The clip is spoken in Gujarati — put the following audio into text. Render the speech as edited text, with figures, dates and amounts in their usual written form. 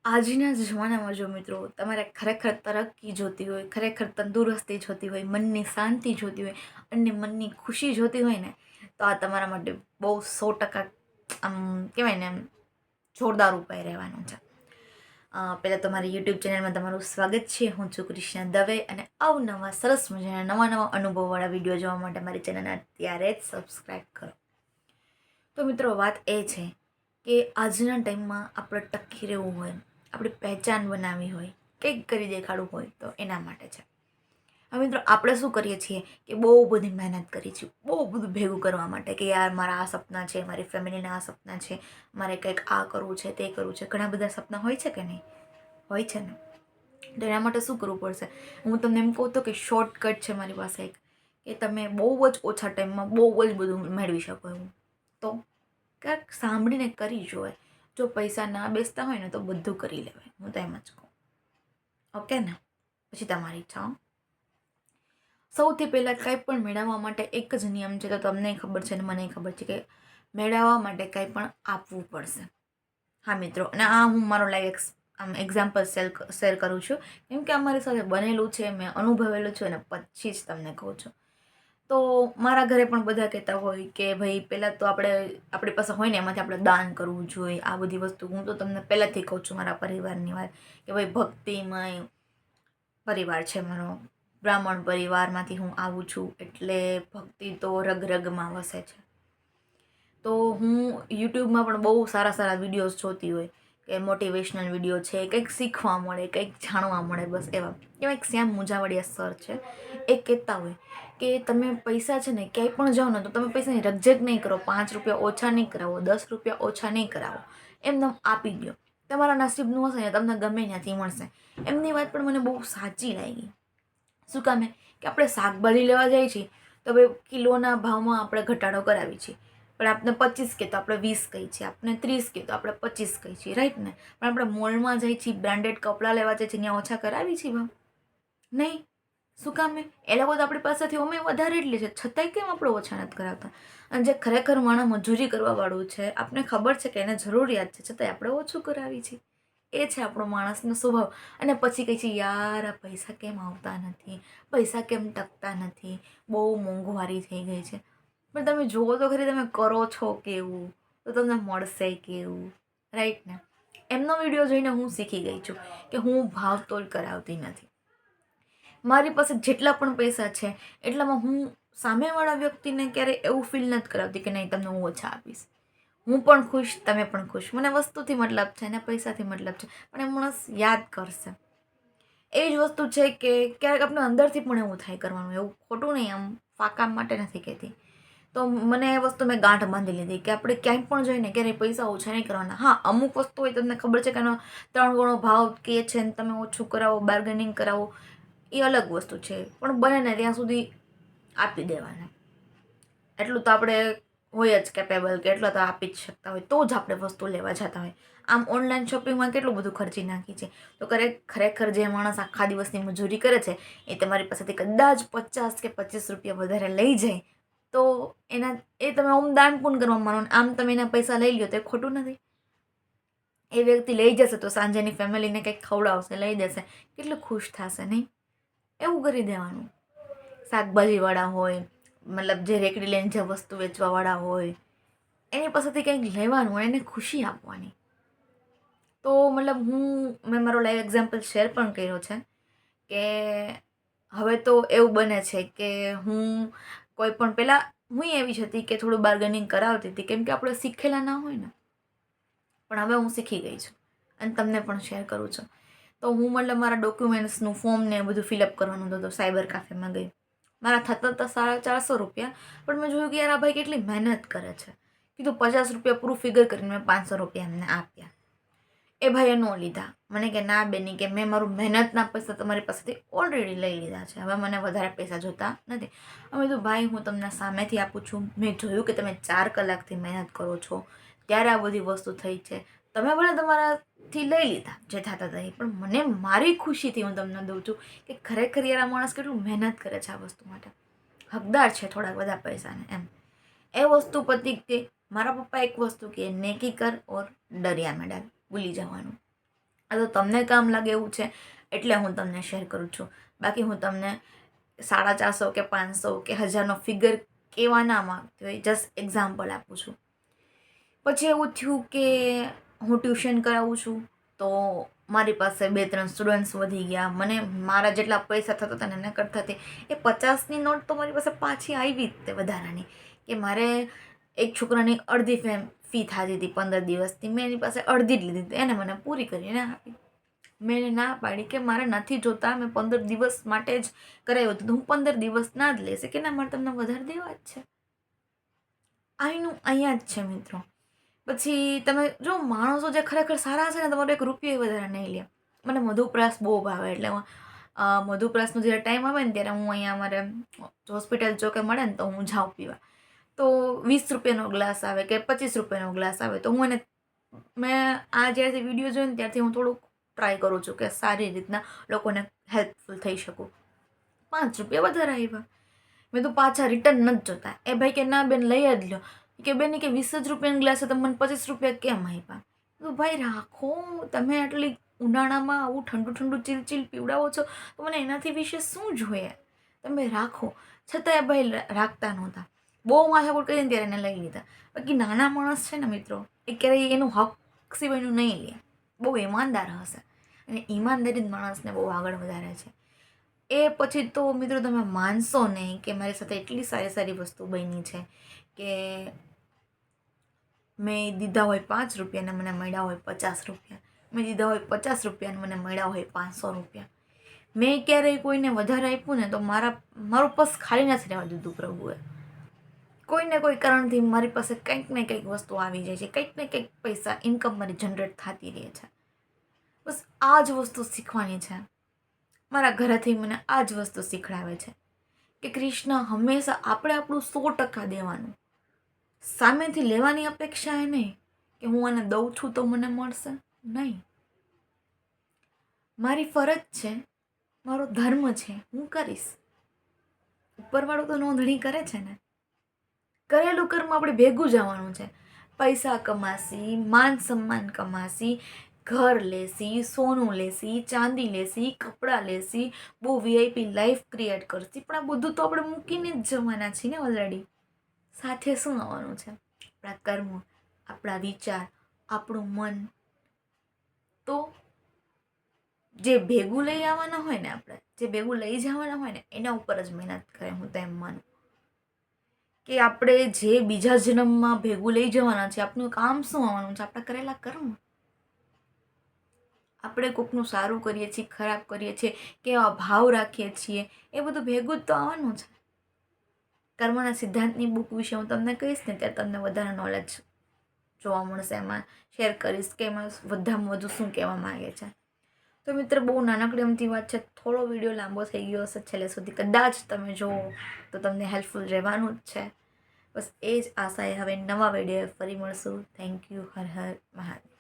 આજના જમાનામાં જો મિત્રો તમારે ખરેખર તરક્કી જોતી હોય, ખરેખર તંદુરસ્તી જોતી હોય, મનની શાંતિ જોતી હોય અને મનની ખુશી જોતી હોય ને, તો આ તમારા માટે બહુ 100% આમ કહેવાય ને, આમ જોરદાર ઉપાય રહેવાનો છે. પહેલાં તો મારી યુટ્યુબ ચેનલમાં તમારું સ્વાગત છે. હું છું કૃષ્ણા દવે અને અવનવા સરસ મજાના નવા અનુભવવાળા વિડીયો જોવા માટે મારી ચેનલને અત્યારે જ સબસ્ક્રાઈબ કરો. તો મિત્રો, વાત એ છે કે આજના ટાઈમમાં આપણે ટકી રહેવું હોય, આપણી પહેચાન બનાવવી હોય, કંઈક કરી દેખાડવું હોય તો એના માટે છે. હવે મિત્રો, આપણે શું કરીએ છીએ કે બહુ બધી મહેનત કરીએ છીએ બહુ બધું ભેગું કરવા માટે કે યાર મારા આ સપના છે, મારી ફેમિલીના આ સપના છે, મારે કંઈક આ કરવું છે, તે કરવું છે. ઘણા બધા સપના હોય છે કે નહીં? હોય છે ને? તો એના માટે શું કરવું પડશે? હું તમને એમ કહું તો કે શોર્ટકટ છે મારી પાસે એક, કે તમે બહુ જ ઓછા ટાઈમમાં બહુ જ બધું મેળવી શકો એવું. તો ક્યાંક સાંભળીને કરી જોવે. જો પૈસા ના બેસતા હોય ને તો બધું કરી લેવાય. હું તો એમ જ કહું. ઓકે ને? પછી તમારી ઈચ્છા. સૌથી પહેલાં કંઈ પણ મેળવવા માટે એક જ નિયમ છે, તો તમને ખબર છે ને મને ખબર છે કે મેળવવા માટે કંઈ પણ આપવું પડશે. હા મિત્રો, અને આ હું મારો લાઈવ એક્ઝામ્પલ શેર કરું છું, કેમ કે અમારી સાથે બનેલું છે, મેં અનુભવેલું છે અને પછી જ તમને કહું છું. તો મારા ઘરે પણ બધા કહેતા હોય કે ભાઈ પહેલાં તો આપણી પાસે હોય ને એમાંથી આપણે દાન કરવું જોઈએ. આ બધી વસ્તુ હું તો તમને પહેલાંથી કહું છું, મારા પરિવારની વાત, કે ભાઈ ભક્તિમય પરિવાર છે મારો. બ્રાહ્મણ પરિવારમાંથી હું આવું છું, એટલે ભક્તિ તો રગ રગમાં વસે છે. તો હું યુટ્યુબમાં પણ બહુ સારા સારા વિડીયોઝ જોતી હોય કે મોટિવેશનલ વિડીયો છે, કંઈક શીખવા મળે, કંઈક જાણવા મળે, બસ એવા. એવા એક શ્યામ મુજાવડિયા સર છે, એ કહેતા હોય કે તમે પૈસા છે ને ક્યાંય પણ જાઓ ને તો તમે પૈસાની રકઝક નહીં કરો, 5 રૂપિયા ઓછા નહીં કરાવો, 10 રૂપિયા ઓછા નહીં કરાવો, એમને આપી દો. તમારા નસીબનું હશે ને તમને ગમે ત્યાંથી મળશે. એમની વાત પણ મને બહુ સાચી લાગી. શું કામે? કે આપણે શાકભાજી લેવા જઈએ છીએ તો હવે કિલોના ભાવમાં આપણે ઘટાડો કરાવી છીએ, પણ આપણે 25 કહે તો આપણે 20 કહીએ છીએ, આપણે 30 કહે તો આપણે 25 કહીએ છીએ, રાઈટ ને? પણ આપણે મોલમાં જઈએ છીએ, બ્રાન્ડેડ કપડાં લેવા જઈએ છીએ, ત્યાં ઓછા કરાવી છીએ ભાવ? નહીં. શું કામે? એ લોકો તો આપણી પાસેથી અમે વધારે જ લે છે, છતાંય કેમ આપણે ઓછા નથી કરાવતા? અને જે ખરેખર માણસ મજૂરી કરવાવાળું છે, આપણે ખબર છે કે એને જરૂરિયાત છે, છતાંય આપણે ઓછું કરાવી છીએ. એ છે આપણો માણસનો સ્વભાવ. અને પછી કહે છે યાર આ પૈસા કેમ આવતા નથી, પૈસા કેમ ટકતા નથી, બહુ મોંઘવારી થઈ ગઈ છે. પણ તમે જુઓ તો ખરી, તમે કરો છો કેવું તો તમને મળશે કેવું, રાઈટ ને? એમનો વિડીયો જોઈને હું શીખી ગઈ છું કે હું ભાવતોલ કરાવતી નથી. મારી પાસે જેટલા પણ પૈસા છે એટલામાં હું સામેવાળા વ્યક્તિને ક્યારેય એવું ફીલ નથી કરાવતી કે નહીં તમને હું ઓછા આપીશ. હું પણ ખુશ, તમે પણ ખુશ. મને વસ્તુથી મતલબ છે ને પૈસાથી મતલબ છે, પણ એ માણસ યાદ કરશે. એ જ વસ્તુ છે કે ક્યારેક આપણે અંદરથી પણ એવું થાય કરવાનું, એવું ખોટું નહીં, આમ ફાકા માટે નથી કહેતી. તો મને એ વસ્તુ મેં ગાંઠ બાંધી લીધી કે આપણે ક્યાંય પણ જઈને ક્યારેય પૈસા ઓછા નહીં કરવાના. હા, અમુક વસ્તુ હોય તમને ખબર છે કે એનો 3 ગણો ભાવ કે છે ને તમે ઓછું કરાવો, બાર્ગેનિંગ કરાવો, એ અલગ વસ્તુ છે, પણ બને ને ત્યાં સુધી આપી દેવાના. એટલું તો આપણે હોય જ કેપેબલ કે એટલો તો આપી જ શકતા હોય તો જ આપણે વસ્તુ લેવા જતા હોય. આમ ઓનલાઈન શોપિંગમાં કેટલું બધું ખર્ચી નાખી છે. તો ખરેખર જે માણસ આખા દિવસની મજૂરી કરે છે એ તમારી પાસેથી કદાચ 50 કે 25 રૂપિયા વધારે લઈ જાય તો એ તમે આમ દાન પૂન કરવા માનો ને આમ તમે એના પૈસા લઈ લ્યો તો એ ખોટું નથી? એ વ્યક્તિ લઈ જશે તો સાંજે એની ફેમિલીને કંઈક ખવડાવશે, લઈ દેશે, કેટલું ખુશ થશે નહીં? એવું કરી દેવાનું. શાકભાજીવાળા હોય, મતલબ જે રેકડી લઈને જે વસ્તુ વેચવાવાળા હોય, એની પાસેથી કંઈક લેવાનું હોય, એને ખુશી આપવાની. તો મતલબ મેં મારો લાઈવ એક્ઝામ્પલ શેર પણ કર્યો છે કે હવે તો એવું બને છે કે હું કોઈ પણ પહેલાં હું એવી જ હતી કે થોડું બાર્ગેનિંગ કરાવતી હતી, કેમ કે આપણે શીખેલા ના હોય ને. પણ હવે હું શીખી ગઈ છું અને તમને પણ શેર કરું છું. તો હું મતલબ મારા ડોક્યુમેન્ટ્સનું ફોર્મ ને બધું ફિલઅપ કરવાનું હતું, તો સાયબર કાફેમાં ગઈ. મારા થતા હતા 450 રૂપિયા, પણ મેં જોયું કે યાર આ ભાઈ કેટલી મહેનત કરે છે. કીધું 50 રૂપિયા પૂરું ફિગર કરીને મેં 500 રૂપિયા એમને આપ્યા. એ ભાઈએ ન લીધા. મને કે ના બેની, કે મેં મારું મહેનતના પૈસા તમારી પાસેથી ઓલરેડી લઈ લીધા છે, હવે મને વધારે પૈસા જોતા નથી. અમે તો ભાઈ હું તમને સામેથી આપું છું, મેં જોયું કે તમે 4 કલાકથી મહેનત કરો છો ત્યારે આ બધી વસ્તુ થઈ છે. તમે ભલે તમારાથી લઈ લીધા જે થતા હતા, પણ મને મારી ખુશીથી હું તમને દઉં છું કે ખરેખર યાર આ માણસ કેટલું મહેનત કરે છે આ વસ્તુ માટે, હકદાર છે થોડા બધા પૈસાને એમ. એ વસ્તુ પતી કે મારા પપ્પા એક વસ્તુ કે નેકી કર ઓર દરિયા મેં ડાલ, ભૂલી જવાનું. આ તો તમને કામ લાગે એવું છે એટલે હું તમને શેર કરું છું. બાકી હું તમને 450 કે 500 કે 1000નો ફિગર કહેવા ના માંગતી હોય, જસ્ટ એક્ઝામ્પલ આપું છું. પછી એવું થયું કે હું ટ્યુશન કરાવું છું, તો મારી પાસે 2-3 સ્ટુડન્ટ્સ વધી ગયા. મને મારા જેટલા પૈસા થતા હતા ને એના કરતાં એ 50ની નોટ તો મારી પાસે પાછી આવી જ તે વધારાની, કે મારે એક છોકરાની અડધી ફી થતી હતી 15 દિવસથી, મેં એની પાસે અડધી જ લીધી હતી, એને મને પૂરી કરીને આપી. મેં એને ના પાડી કે મારે નથી જોતા, મેં 15 દિવસ માટે જ કરાવ્યું હતું, હું 15 દિવસના જ લેશે કે ના, મારે તમને વધારે દેવા જ છે. આનું અહીંયા જ છે મિત્રો. પછી તમે જો માણસો જે ખરેખર સારા છે ને, તમારો 1 રૂપિયો વધારે નહીં લે. મને મધુપ્રાસ બહુ ભાવે, એટલે મધુપ્રાસનો જ્યારે ટાઈમ આવે ને ત્યારે હું અહીંયા અમારે હોસ્પિટલ ચોકે મળે ને તો હું જાઉં પીવા. તો 20 રૂપિયાનો ગ્લાસ આવે કે 25 રૂપિયાનો ગ્લાસ આવે, તો હું મેં આ જ્યારથી વિડીયો જોયો ને ત્યારથી હું થોડુંક ટ્રાય કરું છું કે સારી રીતના લોકોને હેલ્પફુલ થઈ શકું. 5 રૂપિયા વધારે આવ્યા, મેં તો પાછા રિટર્ન નથી જોતા. એ ભાઈ કે ના બેન લઈ જ લો, કે બેન કે 20 જ રૂપિયાનો ગ્લાસ છે, તમે મને 25 રૂપિયા કેમ આપ્યા? તો ભાઈ રાખો, તમે આટલી ઉનાળામાં આવું ઠંડુ ઠંડુ ચીલ પીવડાવો છો, તો મને એનાથી વિશે શું જોઈએ? તમે રાખો. છતાં એ ભાઈ રાખતા નહોતા, બહુ માથાકૂટ કરીને ત્યારે એને લઈ લીધા. બાકી નાના માણસ છે ને મિત્રો, એ ક્યારેય એનું હક સિવાયનું નહીં લે, બહુ ઈમાનદાર હશે, અને ઈમાનદારી જ માણસને બહુ આગળ વધારે છે. એ પછી તો મિત્રો તમે માનશો નહીં કે મારી સાથે એટલી સારી સારી વસ્તુ બની છે કે મેં દીધા હોય 5 રૂપિયા ને મને મળ્યા હોય 50 રૂપિયા, મેં દીધા હોય 50 રૂપિયા ને મને મળ્યા હોય 500 રૂપિયા. મેં ક્યારેય કોઈને વધારે આપ્યું ને તો મારું પર્સ ખાલી નથી રહેવા દીધું પ્રભુએ. કોઈને કોઈ કારણથી મારી પાસે કંઈક ને કંઈક વસ્તુ આવી જાય છે, કંઈક ને કંઈક પૈસા ઇન્કમ મારી જનરેટ થતી રહે છે. બસ આ જ વસ્તુ શીખવાની છે. મારા ઘરેથી મને આ જ વસ્તુ શીખડાવે છે કે કૃષ્ણ હંમેશા આપણે આપણું 100% દેવાનું, સામેથી લેવાની અપેક્ષા એ નહીં કે હું આને દઉં છું તો મને મળશે. નહીં, મારી ફરજ છે, મારો ધર્મ છે, હું કરીશ. ઉપરવાળું તો નોંધણી કરે છે ને. કરેલું કર્મ આપણે ભેગું જવાનું છે. પૈસા કમાસી, માન સન્માન કમાસી, ઘર લેસી, સોનું લેસી, ચાંદી લેસી, કપડાં લેસી, બહુ VIP લાઈફ ક્રિએટ કરશી, પણ આ બધું તો આપણે મૂકીને જ જવાના છીએ ને ઓલરેડી. સાથે શું આવવાનું છે? આપણા કર્મ, આપણા વિચાર, આપણું મન. તો જે ભેગું લઈ આવવાના હોય ને, આપણે જે ભેગું લઈ જવાના હોય ને, એના ઉપર જ મહેનત કરે. હું તો એમ માનું કે આપણે જે બીજા જન્મમાં ભેગું લઈ જવાના છે, આપણું કામ શું આવવાનું છે? આપણા કરેલા કર્મ. આપણે કોકનું સારું કરીએ છીએ, ખરાબ કરીએ છીએ, કેવા ભાવ રાખીએ છીએ, એ બધું ભેગું જ તો આવવાનું છે. કર્મના સિદ્ધાંતની બુક વિશે હું તમને કહીશ ને ત્યારે તમને વધારે નોલેજ જોવા મળશે, એમાં શેર કરીશ કે એમાં વધારેમાં વધુ શું કહેવા માંગે છે. તો મિત્ર, બહુ નાનકડી અમથી વાત છે, થોડો વિડીયો લાંબો થઈ ગયો હશે, છેલ્લે સુધી કદાચ તમે જુઓ તો તમને હેલ્પફુલ રહેવાનું જ છે. બસ એ જ આશાએ હવે નવા વિડીયો ફરી મળશું. Thank you. હર હર મહાદેવ.